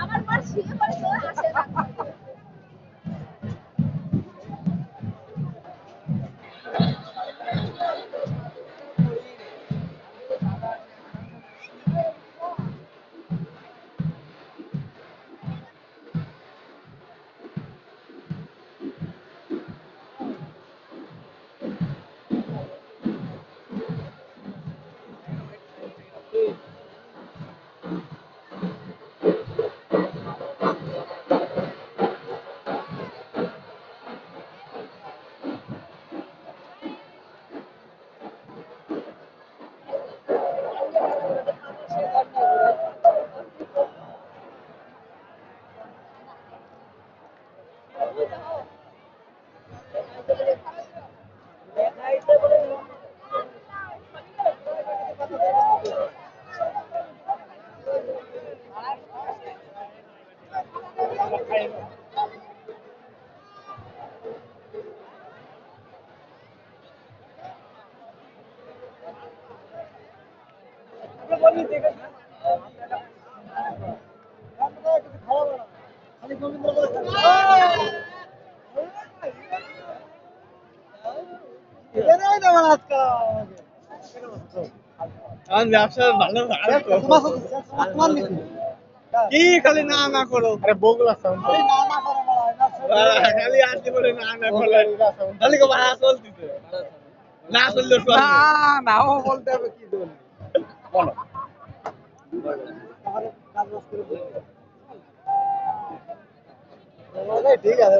আমার পর ছিঁড়ে পড়ে তো হাসে না। ব্যবসা ভালো কি খালি না না করো আরে বগুলা খালি আসতে বলে না না করলে খালি কো ভাড়া চলতিছে না চললে না না ও বলতে হবে কি বল বলো ঠিক আছে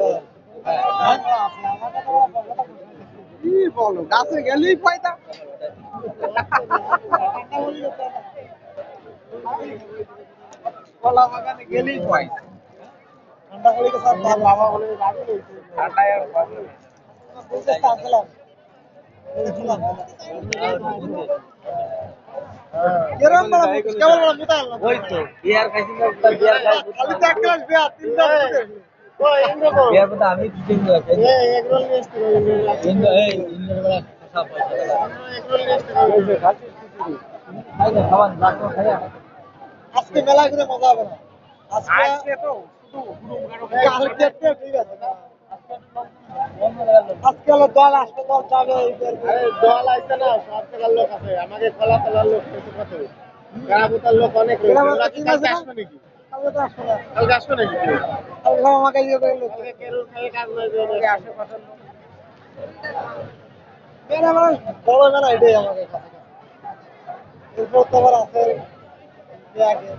কি বলো গাছে গেলেই ফায়দা কলা বাগানে গেলেই ফায়দা ঠান্ডা করে के साथ लावा बोले गाड़ी ঠান্ডা यार বুঝতে আসলাম এরকম বড় কেবল বড় মুতা আল্লাহ ওই তো বিয়ার খাইছি না বিয়ার খাই খালি তো এক গ্লাস বিয়ার তিনটা ওই এন্দ্র বিয়ার কথা আমি তিন গ্লাস এই এক রোল নেস্ট ইন্দ্র এই ইন্দ্র বড় সব পয়সা এক রোল নেস্ট খাচ্ছিস খাই না খাওয়ান লাগতো খাই আজকে মেলা করে মজা হবে না আজকে তো শুধু গুরু গানো ঠিক আছে না আজকে আজকে হলো দল আসবে, দল যাবে। আরে দল আসছে না, সব টাকার লোক আছে, আমাকে খোলা তোলার লোক কিছু কত গ্রামতার লোক অনেক লোক। কালকে আসবে নাকি? কালকে তো আসবে না। কালকে আসবে নাকি? কালকে সব আমাকে দিয়ে দেবে। কালকে কেরল থেকে কাজ নাই, যে আশেপাশের লোক মেলা মানে বড় মেলা, এটাই আমাদের কাছে। এরপর তোমার আছে আগে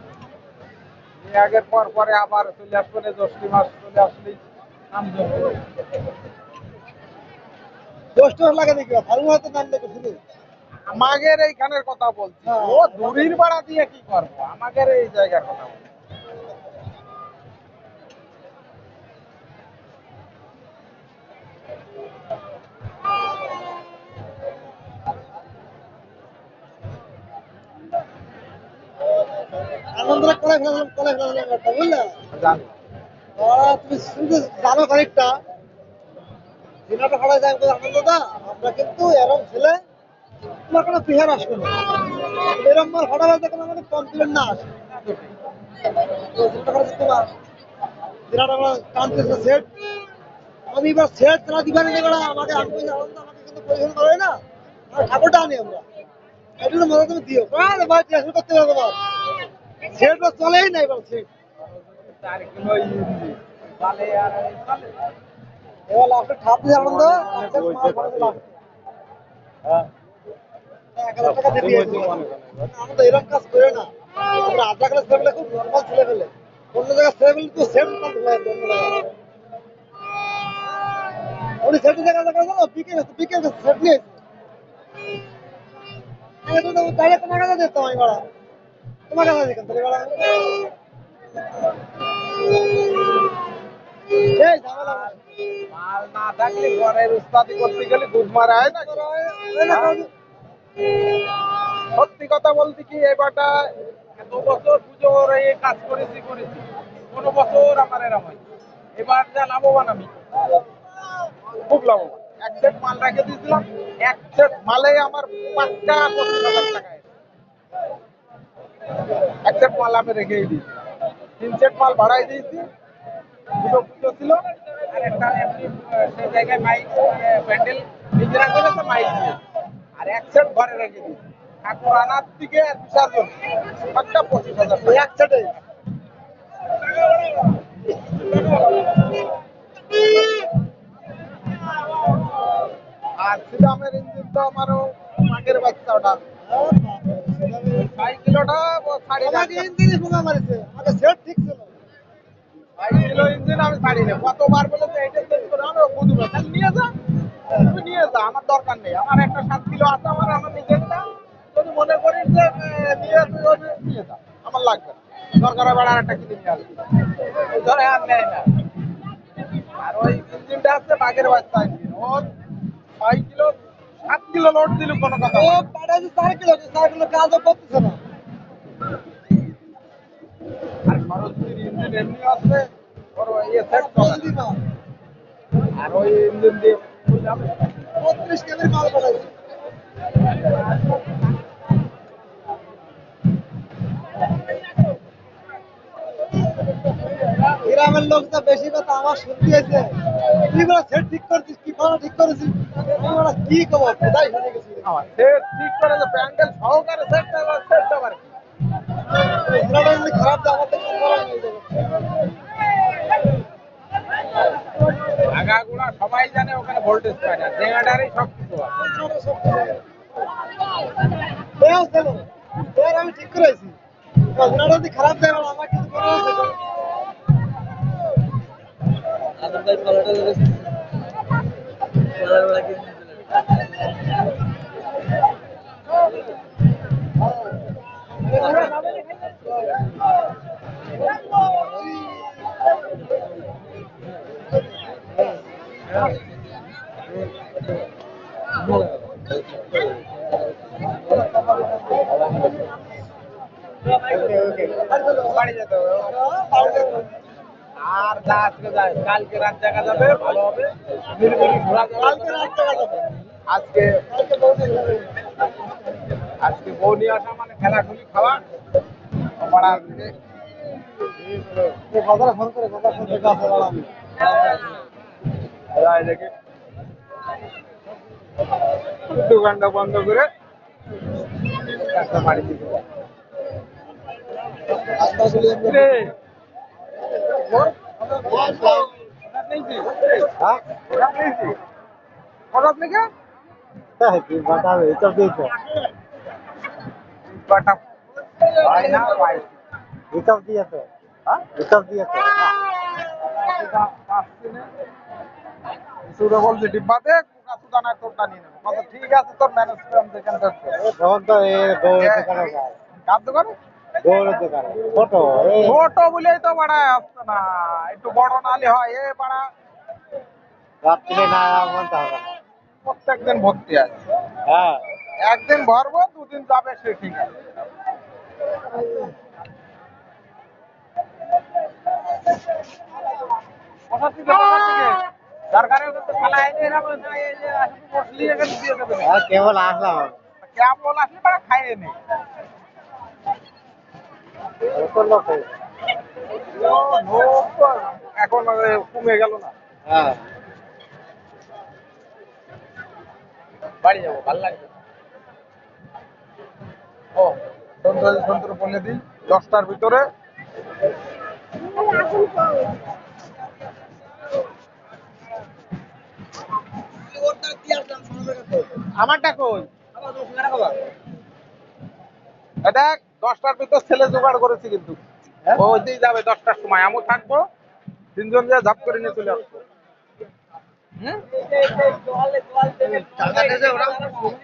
আগের পর পরে আবার চলে আসবে, জ্যৈষ্ঠ মাস চলে আসলেই নাম জমবে। জ্যৈষ্ঠ লাগে দেখি ফাল্গুন হয়তো নাম দেখে শুধু আমাদের এইখানের কথা বলছি, ও দূরের ভাড়া দিয়ে কি করবো, আমাদের এই জায়গার কথা বলছি। আনন্দটা করে ফেলাম, একটা বুঝলে। জানি তুমি শুধু জানো খানিকটা দিনাটা ভাড়া যায় আনন্দটা, আমরা কিন্তু এরম ছেলে তোমার কোনো প্রিহার আসবে না, এরম মাল ভাড়া বাজতে কোনো আমাদের কমপ্লেন না আসে। তোমার দিনাটা আমরা টানতেছে সেট, আমি এবার সেট তারা দিবেন এবার আমাকে আমাকে কিন্তু পরিশোধ করে না, আর ঠাকুরটা আনি আমরা এই জন্য মজা তুমি দিও ভাই ট্রান্সফার করতে হবে তোমার সেট চলেই না এবার সেট 4 কিলো ইঞ্জি তাহলে আর চলে। এবার লাস্টে ঠাপ দিয়ে আনন্দ হ্যাঁ 1000 টাকা দিয়ে দিয়েছি। আমরা এরকম কাজ করে না, আমরা আধা ক্লাস ছেলে খুব নর্মাল ছেলে ফেলে অন্য জায়গায় ছেলে ফেলে তো সেট উনি সেটের জায়গা বিকেল সেট নিয়েছে ডাইরেক্ট তোমার কাছে দিতাম আমি বাড়া, তোমার কাছে দিতাম তাহলে বাড়া এই ঝামেলা মাল না থাকলে ঘরের উস্তাদি করতে গেলে দুধ মারা হয় না। সত্যি কথা বলতে কি, এবারটা এত বছর পুজোর এই কাজ করেছি কোনো বছর আমার এরম হয়। এবার যা লাভবান আমি, খুব লাভবান। এক সেট মাল রেখে দিয়েছিলাম, এক সেট মালে আমার পাক্কা 25,000 টাকা এসেছে। এক সেট মাল আমি রেখেই দিয়েছি, 3 সেট মাল ভাড়াই দিয়েছি। দুটো পুজো ছিল, আর একটা এমনি সেই জায়গায় মাইক প্যান্ডেল নিজেরা করেছে, মাইক দিয়ে। আর এক সেট ঘরে রেখে দিয়েছি, ঠাকুর আনার দিকে বিসর্জন পাক্কা 25,000 টাকা। এক সেটে আর সিদামের ইঞ্জিন তো আমারও আগের বাচ্চা, ওটা 5 কিলোটা আমাকে ইঞ্জিন পোকা মারিছে, আমাকে সেট ঠিক ছিল 5 কিলো ইঞ্জিন আমি ছাড়ি না। কতবার বলেছে এটা চেঞ্জ করে আনো, বুঝবে তাহলে নিয়ে যা, তুমি নিয়ে যা, আমার দরকার নেই। আমার একটা 7 কিলো আছে, আমার নিজেরটা। যদি মনে করিস যে নিয়ে তুই ওটা নিয়ে যা, আমার লাগবে না। দরকার হবে আর একটা কিনে নিয়ে আসবে, ধরে আর নেয় না। আর ওই ইঞ্জিনটা আছে বাঘের বাচ্চা ইঞ্জিন, ও 6 কিলো 7 কিলো লোড দিলে কোনো কথা ও না। পাঠাইছে 4 কিলো কাজও করতেছে না। আর সরস্বতীর ইঞ্জিন এমনি আছে, ওর ইয়ে সেট চলে না। আর ওই ইঞ্জিন দিয়ে বুঝলাম 35 কেবির মাল পাঠাইছে। গ্রামের লোক তো বেশি কথা আমার শুনতে হয়েছে, তুই বলে সেট ঠিক করছিস, কি করা ঠিক করেছিস, আমি বলে কি খবর কোথায় শুনে গেছি। আমার সেট ঠিক করে যে প্যান্ডেল সহকারে সেটটা পারে। সিনেমাটা যদি খারাপ যায় আমার তো কিছু করার নেই তখন। আগাগোড়া সবাই জানে ওখানে ভোল্টেজ পায় না, ডেঙ্গাটারই সব কিছু আছে। সিনেমাটা সব কিছু আছে। এও ছিল, এর আমি ঠিক করেছি, সিনেমাটা যদি খারাপ যায় এবার আমার কিছু করার আছে তো। আদর ভাই কলাটা ধরেছে, কলার বেলা কি বাড়ি যেতে হবে। আর যা আজকে যায়, কালকে রাত জায়গা যাবে, ভালো হবে। নিরিবিলি ঘোরা যাবে। কালকে রাত জায়গা যাবে, আজকে কালকে বলতে হবে। আজকে বউ নিয়ে আসা মানে খেলাখুলি খাওয়া পাড়ার দিকে। এই বাজারে ফোন করে কথা ফোন থেকে আসে বাড়াবি। যাই দেখি দোকানটা বন্ধ করে একটা বাড়ি থেকে যাই। এই, ওর? হ্যাঁ ওটা পেয়েছি। ওটা থেকে? বাটাবে এসব দিয়েছে বাটা পাই না, পাই। এসব দিয়েছে হ্যাঁ? এসব দিয়েছে সুরে বলছি ডিব্বাতে কুকা সুদানায় তোরটা নিয়ে নেবো। বলছে, ঠিক আছে তোর ম্যানেজ করে আমি যেখান থেকে তখন তো এ দৌড়ের দোকানে যায় কার দোকানে? দৌড়ের দোকানে ছোট এই ছোট বলেই তো বাড়ায় আসছে না, একটু বড় নালে হয় এ বাড়া রাত্রে না বলতে হবে না প্রত্যেকদিন ভর্তি আছে। হ্যাঁ একদিন ভরবো, দুদিন যাবে সে ঠিক আছে। কোথা থেকে কোথা থেকে সরকারের কাছে খেলা আইনে এরা বলছে, এই যে আসলে বসলি এখানে দিয়ে দেবে না। আর কেবল আসলাম আমি। কেমন আসলে তারা খাইয়ে নেই। ওরকম লোক হয়েছে। লোক তো এখন কমে গেল না। হ্যাঁ বাড়ি যাবো, ভালো লাগবে। ও সন্ত্র বলে দিই 10টার ভিতরে। আমারটা কই? এ দেখ 10টার ভিতর ছেলে জোগাড় করেছি কিন্তু। ওইতেই যাবে 10টার সময়, আমিও থাকবো। তিনজন যে ঝাপ করে নিয়ে চলে আসবো। হুম?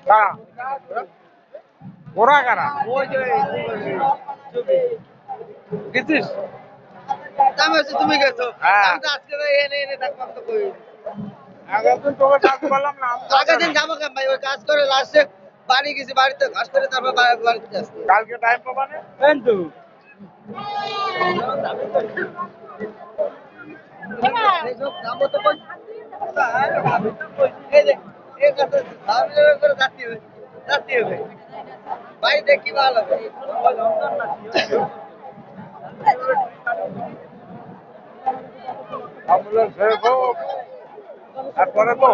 কারা? ওরা কারা? গেছিস? তুমি গেছো হ্যাঁ। আমি তো আজকে এনে এনে থাকলাম তো কই আগের দিন তোকে কাজ করলাম না, আমি তো আগের দিন যাবো কেন ভাই ওই কাজ করে লাস্টে বাড়ি গেছি বাড়িতে কাজ করে তারপর বাড়িতে আসছি কালকে টাইম পাবা না? কিন্তু এইসব যাবো তো কই এই যে এই কথা সামনে করে যাচ্ছি হবে বাড়িতে কি ভালো হবে অ্যাম্বুলেন্স হয়ে হোক, তারপরে তো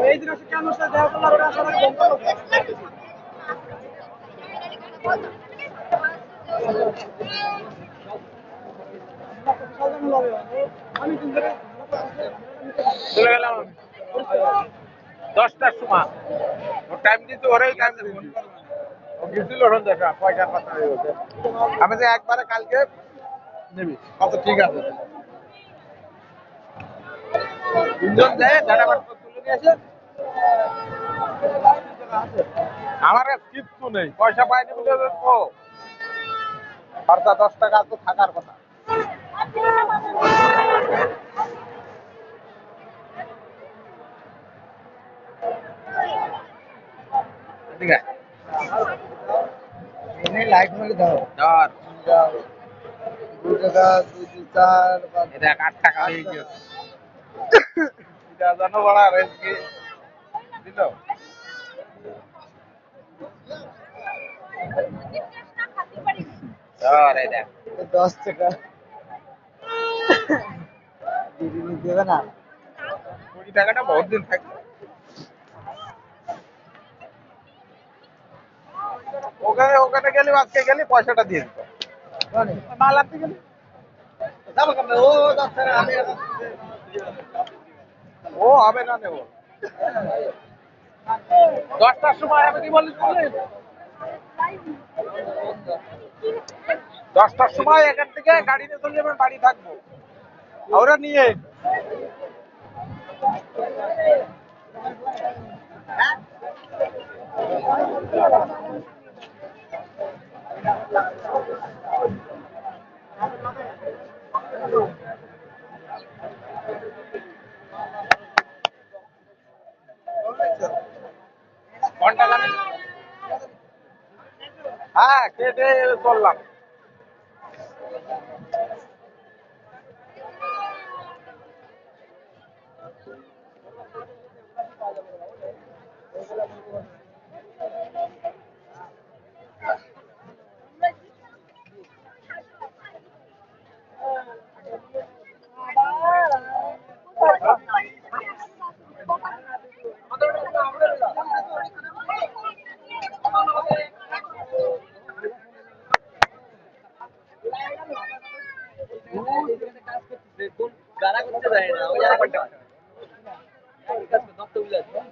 এই দিন কেন দেখা করলাম ওরা আসলে আমি চলে গেলাম আমি 10টার সময়। ও টাইম দিতে ওরাই টাইম দিতে ও গেছিল দেখা পয়সার কথা হয়ে গেছে। আমি যে একবারে কালকে নেবি কত ঠিক আছে। তিনজন যায় ডাটা বাট তুলে নিয়ে আসে। আমার কাছে কিচ্ছু নেই, পয়সা পাইনি বলে ও খরচা 10 টাকা তো থাকার কথা। ঠিক আছে এনে লাইট মারি দাও ধর 2 টাকা 2 4 এই দেখ 8 টাকা হয়ে গেছে। এটা জানো বড়া রেঞ্জ কি দিল? ধর এই দেখ 10 টাকা দিদি দেবে না 20 টাকাটা বহুত দিন থাকবে। ওখানে ওখানে গেলে আজকে গেলে পয়সাটা দিয়ে দিত। মাল আনতে গেলি যাবো কেন ও 10 টাকা আমি এখন ও হবে না নেব। 10টার সময় আমি কি বলিস বলি? 10টার সময় এখান থেকে গাড়ি নিয়ে চলে যাবেন, বাড়ি থাকবো। ওরা নিয়ে ঘন্টা জানেন? হ্যাঁ কেটে চললাম। গাড়া করতে যায় না ওই আর একটা কাজ করতে বুঝা হচ্ছে না